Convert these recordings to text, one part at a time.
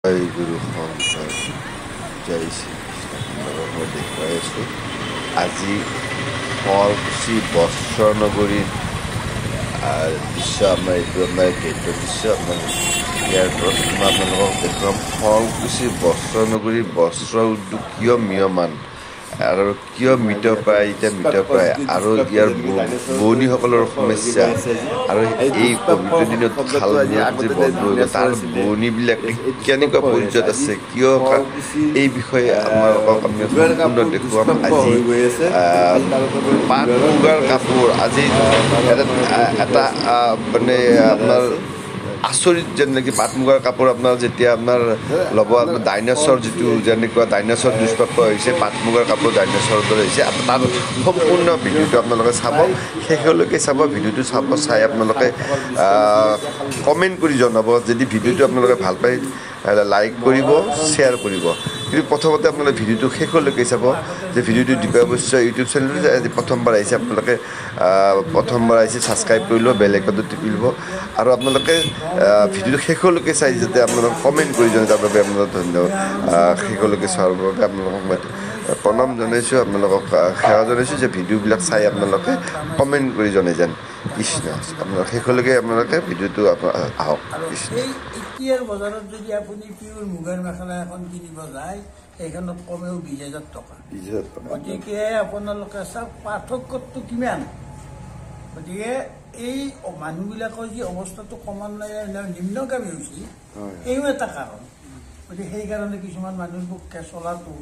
গুৰু শংকৰ জয় শ্ৰীকৃষ্ণ মই দেখুৱাই আছোঁ আজি শুৱালকুছি বস্ত্ৰ নগৰীৰ দৃশ্য আমাৰ এইটো আমাৰ গেটৰ দৃশ্য আপোনাৰ ইয়াৰ ওপৰত মই আপোনালোকক দেখুৱাম শুৱালকুছি বস্ত্ৰ নগৰীৰ বস্ত্ৰ উদ্যোগ কিয় ম্ৰিয়মান আৰু কিয় মৃতপ্ৰায় এতিয়া মৃতপ্ৰায় আৰু ইয়াৰ বোৱনীসকলৰ সমস্যা আৰু এই পবিত্ৰ দিনত খালবোৰত যে বন্ধ হৈ গ'ল তাৰ বোৱনীবিলাক কেনেকুৱা পৰ্যায়ত আছে কিয় এই বিষয়ে আপোনালোকক আমি সম্পূৰ্ণ দেখুৱাম আজি পাট মুগাৰ কাপোৰ আজি এটা মানে আপোনাৰ আচৰিত যেনেকৈ পাট মুগাৰ কাপোৰ আপোনাৰ যেতিয়া আপোনাৰ ল'ব আপোনাৰ ডাইনছৰ যিটো যেনেকুৱা ডাইনছৰ দুষ্প্ৰাপ্য হৈছে পাট মুগাৰ কাপোৰ ডাইনছৰৰ দৰে হৈছে তাৰ সম্পূৰ্ণ ভিডিঅ'টো আপোনালোকে চাব শেষলৈকে চাব ভিডিঅ'টো চাই আপোনালোকে কমেণ্ট কৰি জনাব যদি ভিডিঅ'টো আপোনালোকে ভাল পায় লাইক কৰিব শ্বেয়াৰ কৰিব কিন্তু প্ৰথমতে আপোনালোকে ভিডিঅ'টো শেষলৈকে চাব যে ভিডিঅ'টো দীপা বৈশ্য ইউটিউব চেনেলটো আজি প্ৰথমবাৰ আহিছে আপোনালোকে প্ৰথমবাৰ আহিছে ছাবস্ক্ৰাইব কৰি ল'ব বেল আইকনটো টিপি ল'ব আৰু আপোনালোকে ভিডিঅ'টো শেষলৈকে চাই যাতে আপোনালোকক কমেণ্ট কৰি জনায় তাৰ বাবে আপোনালোকক ধন্যবাদ শেষলৈকে চোৱাৰ বাবে আপোনালোকক মই প্ৰণাম জনাইছোঁ আপোনালোকক সেৱা জনাইছোঁ যে ভিডিঅ'বিলাক চাই আপোনালোকে কমেণ্ট কৰি জনাই যেন কৃষ্ণ আপোনালোক শেষলৈকে আপোনালোকে ভিডিঅ'টো আহক কৃষ্ণ এতিয়াৰ বজাৰত যদি আপুনি পিয়ৰ মুগাৰ মেখেলা এখন কিনিব যায় সেইখনত কমেও 20,000 টকা গতিকে আপোনালোকে চাওক পাৰ্থক্যটো কিমান গতিকে এই মানুহবিলাকৰ যি অৱস্থাটো ক্ৰমান্বয়ে নিম্নগামী হৈছে এইও এটা কাৰণ গতিকে সেইকাৰণে কিছুমান মানুহবোৰকে চলাটো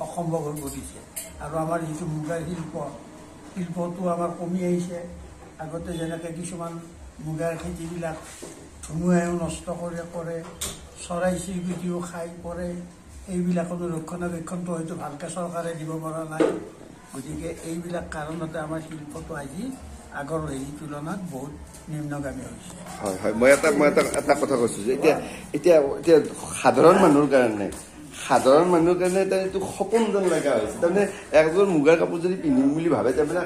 অসম্ভৱ হৈ পৰিছে আৰু আমাৰ যিটো মুগাৰ শিল্পটো আমাৰ কমি আহিছে আগতে যেনেকৈ কিছুমান মুগাৰ খেতিবিলাক ধুমুহাইও নষ্ট কৰে চৰাই চিৰিকটিও খাই পৰে এইবিলাকৰো ৰক্ষণাবেক্ষণটো হয়তো ভালকৈ চৰকাৰে দিব পৰা নাই গতিকে এইবিলাক কাৰণতে আমাৰ শিল্পটো আজি আগৰ হেৰি তুলনাত বহুত নিম্নগামী হৈছে হয় হয় মই এটা কথা কৈছোঁ যে এতিয়া সাধাৰণ মানুহৰ কাৰণে এটা এইটো সপোন যেন লগা হৈছে তাৰমানে একযোৰ মুগাৰ কাপোৰ যদি পিন্ধিম বুলি ভাবে তাৰমানে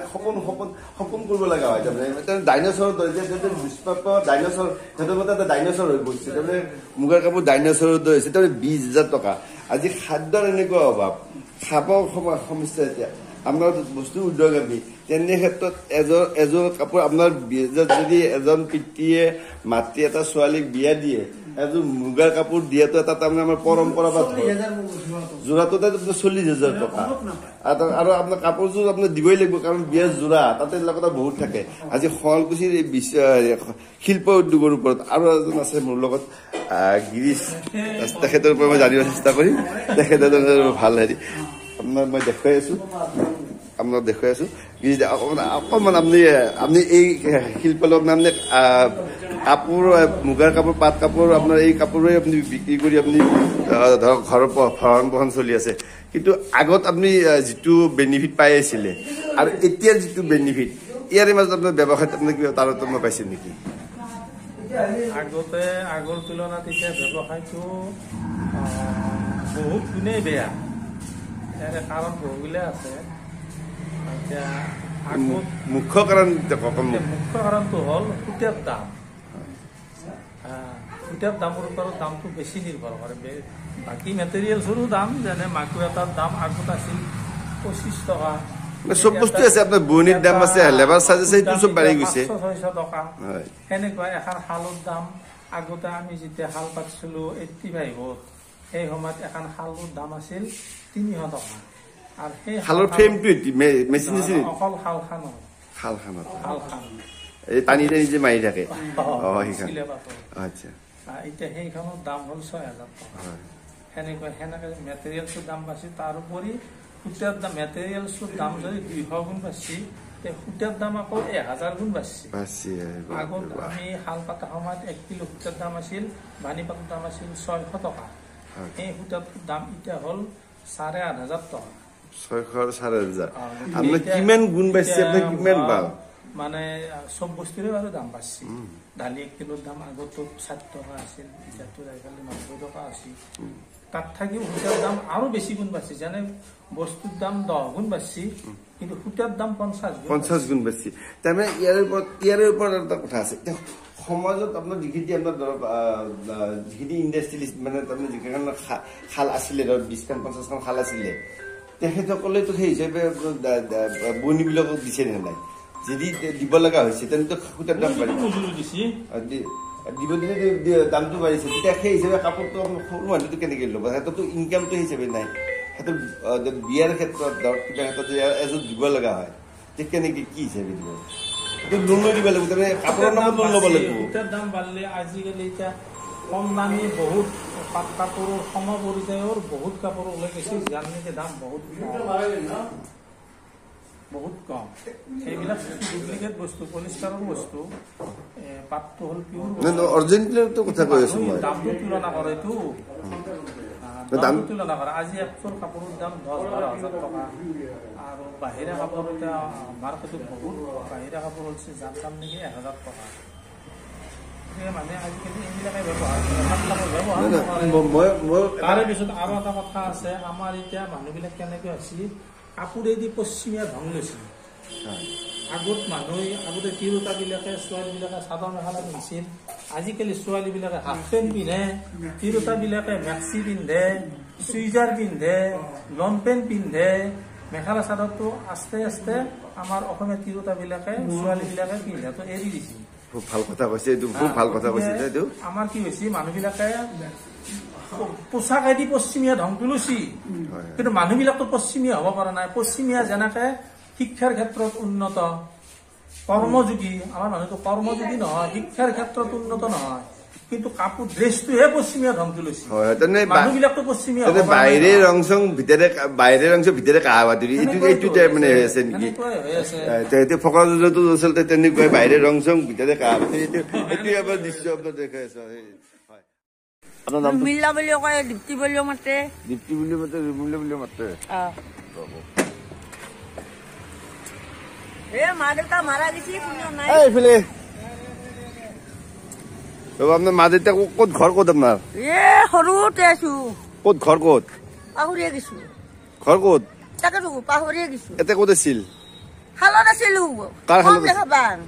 সপোন কৰিব লগা হয় তাৰমানে ডাইনছৰৰ দৰে দুষ্প্ৰাপ্য ডাইনছৰ সিহঁতৰ মতে এটা ডাইনছৰ হৈ পৰিছে তাৰমানে মুগাৰ কাপোৰ ডাইনছৰৰ দৰে হৈছে তাৰমানে 20,000 টকা আজি খাদ্যৰ এনেকুৱা অভাৱ খাব সমস্যা এতিয়া আপোনাৰ বস্তু উদ্যোগামী তেনে ক্ষেত্ৰত এযোৰ কাপোৰ আপোনাৰ যদি এজন পিতৃয়ে মাতৃ এটা ছোৱালীক বিয়া দিয়ে এযোৰ মুগাৰ কাপোৰ দিয়াটো এটা তাৰমানে আমাৰ পৰম্পৰা বা যোৰাটোতে 40,000 টকা আৰু আপোনাৰ কাপোৰযোৰ আপোনাৰ দিবই লাগিব কাৰণ বিয়াৰ যোৰা তাতে লগতে বহুত থাকে আজি শুৱালকুছিৰ এই শিল্প উদ্যোগৰ ওপৰত আৰু এজন আছে মোৰ লগত গিৰিশ তেখেতৰ পৰা মই জানিব চেষ্টা কৰিম তেখেতৰ ভাল হেৰি আপোনাক মই দেখুৱাই আছো অকণমান আপুনি এই শিল্পৰ মানে কাপোৰ মুগাৰ কাপোৰ পাট কাপোৰ আপোনাৰ এই কাপোৰে আপুনি বিক্ৰী কৰি আপুনি ধৰক ঘৰৰ ভৰণ পোষণ চলি আছে কিন্তু আগত আপুনি যিটো বেনিফিট পাই আছিলে আৰু এতিয়াৰ যিটো বেনিফিট ইয়াৰে মাজত আপোনাৰ ব্যৱসায়ত আপুনি কিবা তাৰতম্য পাইছে নেকি আগতে আগৰ তুলনাত এতিয়া ব্যৱসায়টো বহুত গুণেই বেয়া ইয়াৰে কাৰণ বহুবিলাক আছে এতিয়া মুখ্য কাৰণটো হ'ল সূতাৰ দাম সূতাৰ দামৰ ওপৰত দামটো বেছি নিৰ্ভৰ কৰে বাকী মেটেৰিয়েলছৰো দাম যেনে মাকো এটাৰ দাম আগত আছিল 25 টকা চব বস্তু আছে আপোনাৰ বোৱনীৰ দাম আছে লেবাৰ চাৰ্জ আছে এইটো চব বাঢ়ি গৈছে 500-600 টকা সেনেকুৱা এখন শালৰ দাম আগতে আমি যেতিয়া শাল পাতিছিলোঁ 85ত সেই সময়ত এখন শালৰ দাম আছিল 300 টকা আৰু সেই শালৰ ফ্ৰেমটো মেচিন অকল শালখান এই টানি যে মাৰি থাকে আচ্ছা এতিয়া সেইখনৰ দাম হ'ল 6,000 টকা সেনেকৈ মেটেৰিয়েলছৰ দাম বাঢ়িছে তাৰোপৰি সূতাৰ দাম মেটেৰিয়েলছৰ দাম যদি 200 গুণ বাঢ়িছে সূতাৰ দাম আকৌ 1000 গুণ বাঢ়িছে আগত আমি শাল পাতা সময়ত 1 কিলো সূতাৰ দাম আছিল বানি পাতৰ দাম আছিল 600 টকা সেই সূতাৰ দাম এতিয়া হ'ল 8,500 টকা 6,500 আপোনাৰ কিমান গুণ বাঢ়িছে আপোনাৰ কিমান পাল মানে চব বস্তুৰে বাৰু দাম বাঢ়িছে দালি 1 কিলোৰ দাম আগতো 60 টকা আছিল এতিয়াতো আজিকালি 90 টকা আছিল তাত থাকিও সূতাৰ দাম আৰু বেছি গুণ বাঢ়িছে যেনে বস্তুৰ দাম 10 গুণ বাঢ়িছে কিন্তু সূতাৰ দাম 50 গুণ বাঢ়িছে তাৰমানে ইয়াৰ ওপৰত এটা কথা আছে সমাজত আপোনাৰ যিখিনি আপোনাৰ ধৰক যিখিনি ইণ্ডাষ্ট্ৰিয়েলিষ্ট মানে তাৰমানে যিকেইখন খাল আছিলে ধৰক 20খন 50খন খাল আছিলে তেখেতসকলেতো সেই হিচাপে বনীবিলাকক দিছে নে নাই যদি দিব লগা হৈছে তেন্তে সূতাৰ দাম বাঢ়িছে দিব দিলে দামটো বাঢ়িছে তেতিয়া সেই হিচাপে কাপোৰটো সৰু মানুহটো কেনেকৈ ল'ব সিহঁতৰতো ইনকামটো সেই হিচাপে নাই সিহঁতৰ বিয়াৰ ক্ষেত্ৰত ধৰক কিবা ক্ষেত্ৰত এযোৰ দিব লগা হয় তে কেনেকৈ কি হিচাপে দিব লোন লৈ দিব লাগিব তাৰমানে কাপোৰৰ নামত লোন ল'ব লাগিব সূতাৰ দাম বাঢ়িলে আজিকালি এতিয়া কম দামী বহুত পাট কাপোৰৰ সম পৰ্যায়ৰ বহুত কাপোৰ ওলাই গৈছে যাৰ নেকি দাম বহুত কম সেইবিলাক ডুপ্লিকেট বস্তু পলিষ্টাৰৰ বস্তু পাটটো হ'ল পিয়ৰ অৰিজিনেলটো কথা কৈ আছো মই দামটো তুলনা কৰেতো দাম তুলনা কৰে আজি একযোৰ কাপোৰৰ দাম 10-12 হাজাৰ টকা আৰু বাহিৰা কাপোৰ এতিয়া মাৰ্কেটত বহুত বাহিৰা কাপোৰ হৈছে যাৰ দাম নেকি 1000 টকা মানে আজিকালি এইবিলাকে ব্যৱহাৰ তাৰে পিছত আৰু এটা কথা আছে আমাৰ এতিয়া মানুহবিলাক কেনেকৈ আছিল কাপোৰেদি পশ্চিমীয়া ধং লৈছিল আগতে তিৰোতাবিলাকে ছোৱালীবিলাকে চাদৰ মেখেলা পিন্ধিছিল আজিকালি ছোৱালীবিলাকে হাফ পেণ্ট পিন্ধে তিৰোতাবিলাকে মেক্সি পিন্ধে চুইজাৰ পিন্ধে লং পেণ্ট পিন্ধে মেখেলা চাদৰটো আস্তে আস্তে আমাৰ অসমীয়া তিৰোতাবিলাকে ছোৱালীবিলাকে পিন্ধাটো এৰি দিছিল খুব ভাল কথা কৈছে এইটো খুব ভাল কথা কৈছে এইটো আমাৰ কি হৈছে মানুহবিলাকে পোচাকেদি পশ্চিমীয়া ধংটো লৈছি কিন্তু মানুহবিলাকতো পশ্চিমীয়া হ'ব পৰা নাই পশ্চিমীয়া যেনেকে শিক্ষাৰ ক্ষেত্ৰত উন্নত কৰ্মযোগী আমাৰ মানুহটো কৰ্মযোগী নহয় শিক্ষাৰ ক্ষেত্ৰত উন্নত নহয় কিন্তু কাপোৰ ড্ৰেছটোহে পশ্চিমীয়া ধংটো লৈছে মানুহবিলাকতো পশ্চিমীয়া বাহিৰে ৰং চং ভিতৰে কাহা বাতৰি এইটো মানে হৈ আছে নেকি ফকৰাযোৰতো আচলতে তেনেকুৱাই বাহিৰে ৰং চং ভিতৰে কাহা বাতৰি এইটো এবাৰ দৃশ্য আপোনাৰ দেখাই আছে ৰুমিলা বুলিও কয় দীপ্তি বুলিও মাতে ৰুমিলা মাতে মা দেউতা মাৰা গৈছে এইফালে আপোনাৰ মা দেউতা ক'ত ঘৰ ক'ত আপোনাৰ সৰুতে আছো ক'ত ঘৰ ক'ত পাহৰিয়ে গৈছো ঘৰ ক'ত তাকেতো পাহৰিয়ে গৈছো এতিয়া ক'ত আছিল শালত আছিলো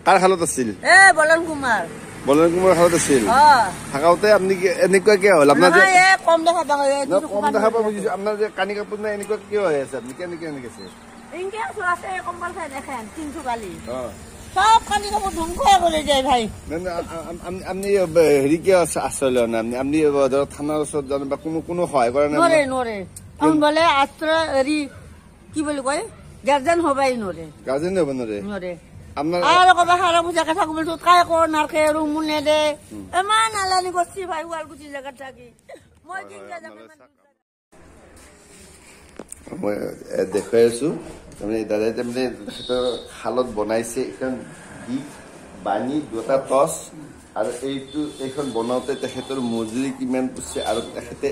কাৰ শালত আছিল বলন কুমাৰ শালত আছিল থাকাওতে আপুনি এনেকুৱাকে হ'ল আপোনাৰ কম দেখা কম দেখা পাব বুজিছো আপোনাৰ যে কানি কাপোৰ নাই এনেকুৱা কিয় হৈ আছে আপুনি কেনেকে আছে সব কানি কাপোৰ ধ্বংস কৰি যায় ভাই আপনি হেৰি কিয় আচল আপনি ধৰক থানাৰ ওচৰত জানো বা কোনো সহায় কৰা নাই নৰে বোলে আশ্ৰয় হেৰি কি বুলি কয় গাৰ্জেন হবাই নৰে গাৰ্জেন হ'ব নৰে আপোনাৰ আৰু কবা সাৰা পূজাকে থাকো বুলি কাই কো নাৰকে ৰুম নেদে ইমান আলানি কৰিছি ভাই শুৱালকুছি জেগাত থাকি মই মই দেখাই আছো তাৰমানে দাদাই তাৰমানে শালত বনাইছে এখন বাণী দুটা টচ আৰু এইখন বনাওঁতে তেখেতৰ মজুৰি কিমান পইছে আৰু তেখেতে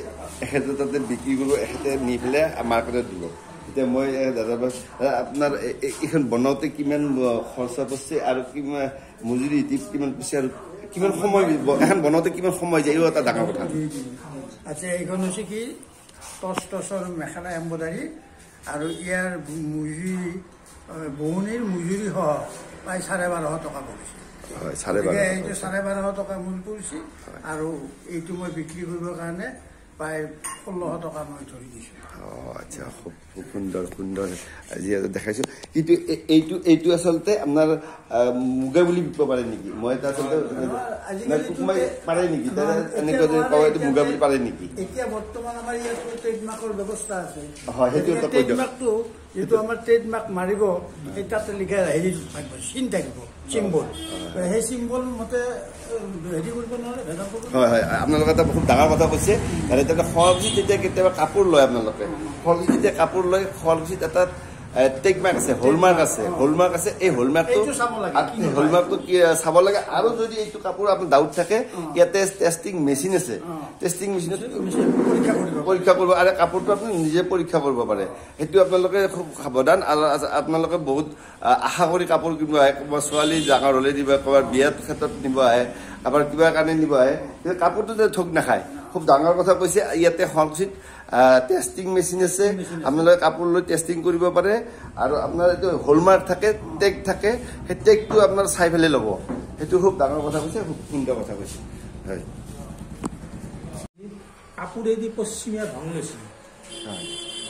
তাতে বিক্ৰী কৰিব এখেতে নি পেলাই মাৰ্কেটত দিব এতিয়া মই দাদা আপোনাৰ এইখন বনাওঁতে কিমান খৰচা পৰছে আৰু কিমান মজুৰি কিমান পইছে আৰু কিমান সময় এখন বনাওঁতে কিমান সময় যায় এইটো এটা ডাঙৰ কথা আচ্ছা এইখন হৈছে কি টচৰ মেখেলা এম্ব্ৰইডাৰী আৰু ইয়াৰ মজুৰি বোৱনীৰ মজুৰি সহ প্ৰায় 12,500 টকা পৰিছে এইটো 12,500 টকা মূল পৰিছে আৰু এইটো মই বিক্ৰী কৰিবৰ কাৰণে প্ৰায় 1600 টকা মই ধৰি দিছো আচ্ছা খুব সুন্দৰ আজি দেখাইছো কিন্তু এইটো আচলতে আপোনাৰ মুগা বুলি বিকিব পাৰে নেকি মই আচলতে পাৰে নেকি মুগা বুলি পাৰে নেকি এতিয়া বৰ্তমান আমাৰ ইয়াত ট্ৰেডমাৰ্কৰ ব্যৱস্থা আছে হয় সেইটো ট্ৰেডমাৰ্কটো যিটো আমাৰ ট্ৰেডমাৰ্ক মাৰিব সেই তাতে লিখা হেৰি থাকিব চিন থাকিব চিম্বল সেই চিম্বল মতে হেৰি কৰিব নোৱাৰে হয় হয় আপোনালোকে এটা বহুত ডাঙৰ কথা কৈছে শুৱালকুছিত যেতিয়া কেতিয়াবা কাপোৰ লয় আপোনালোকে শুৱালকুছিত যেতিয়া কাপোৰ লয় শুৱালকুছিত এটা টেগমাৰ্ক আছে হলমাৰ্ক আছে এই হলমাৰ্কটো চাব লাগে আৰু যদি এইটো কাপোৰ আপোনাৰ ডাউট থাকে ইয়াতে টেষ্টিং মেচিন আছে টেষ্টিং মেচিনত পৰীক্ষা কৰিব আৰু কাপোৰটো আপুনি নিজে পৰীক্ষা কৰিব পাৰে সেইটো আপোনালোকে খুব সাৱধান আৰু আপোনালোকে বহুত আশা কৰি কাপোৰ কিনিব আহে ক'ৰবাত ছোৱালী ডাঙৰ হ'লে দিব ক'ৰবাত বিয়াৰ ক্ষেত্ৰত নিব আহে কাৰোবাৰ কিবা কাৰণে নিব আহে কাপোৰটো যে ঠগ নাখায় খুব ডাঙৰ কথা কৈছে ইয়াতে শুৱালকুছিত টেষ্টিং মেচিন আছে আপোনালোকে কাপোৰ লৈ টেষ্টিং কৰিব পাৰে আৰু আপোনাৰ এইটো হলমাৰ্ক থাকে টেগ থাকে সেই টেগটো আপোনাৰ চাই পেলাই ল'ব সেইটো খুব ডাঙৰ কথা কৈছে খুব সুন্দৰ কথা কৈছে হয় কাপোৰেদি পশ্চিমীয়া ঢং লৈছিল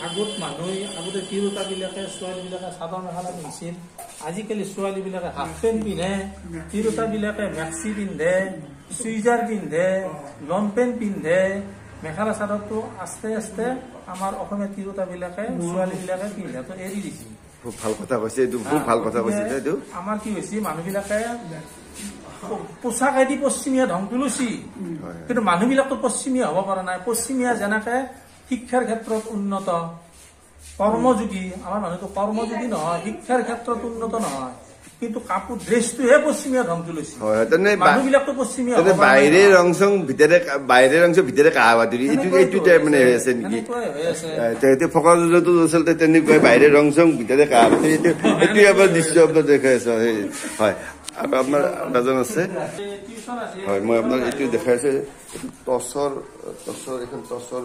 আগত মানুহে আগতে তিৰোতাবিলাকে ছোৱালীবিলাকে চাদৰ মেখেলা পিন্ধিছিল আজিকালি ছোৱালীবিলাকে হাফ পেণ্ট পিন্ধে তিৰোতাবিলাকে মেক্সি পিন্ধে চুইজাৰ পিন্ধে লং পেণ্ট পিন্ধে মেখেলা চাদৰটো আস্তে আস্তে আমাৰ অসমীয়া তিৰোতাবিলাকে ছোৱালীবিলাকে পিন্ধাটো এৰি দিছিল খুব ভাল কথা কৈছে এইটো খুব ভাল কথা কৈছে এইটো আমাৰ কি হৈছে মানুহবিলাকে পোচাকেদি পশ্চিমীয়া ঢংটো লৈছি কিন্তু মানুহবিলাকতো পশ্চিমীয়া হ'ব পৰা নাই পশ্চিমীয়া যেনেকে শিক্ষাৰ ক্ষেত্ৰত উন্নত কৰ্মযোগী আমাৰ মানুহটো কৰ্মযোগী নহয় শিক্ষাৰ ক্ষেত্ৰত উন্নত নহয় কিন্তু কাপোৰ ড্ৰেছটোহে পশ্চিমীয়া ঢংটো লৈছে মানুহবিলাকতো পশ্চিমীয়া বাহিৰে ৰং চং ভিতৰে কাহা বাতৰি এইটো মানে হৈ আছে নেকি ফকৰতো আচলতে তেনেকুৱাই বাহিৰে ৰং চং ভিতৰে কাহা বাতৰি এইটো আমাৰ দৃশ্য আপোনাৰ দেখাই আছো হয় আৰু আপোনাৰ এজন আছে হয় মই আপোনাক এইটো দেখাই আছো টচৰ এখন টচৰ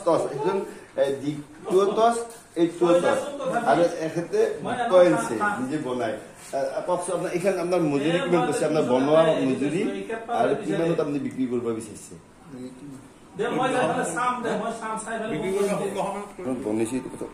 টচ এখন দিগটো টচ এইটো টচ আৰু এখেতে কইনছে নিজে বনাই কওকচোন আপোনাৰ এইখন আপোনাৰ মজুৰি কিমান কৈছে আপোনাৰ বনোৱা মজুৰি আৰু কিমানত আপুনি বিক্ৰী কৰিব বিচাৰিছে বনাইছে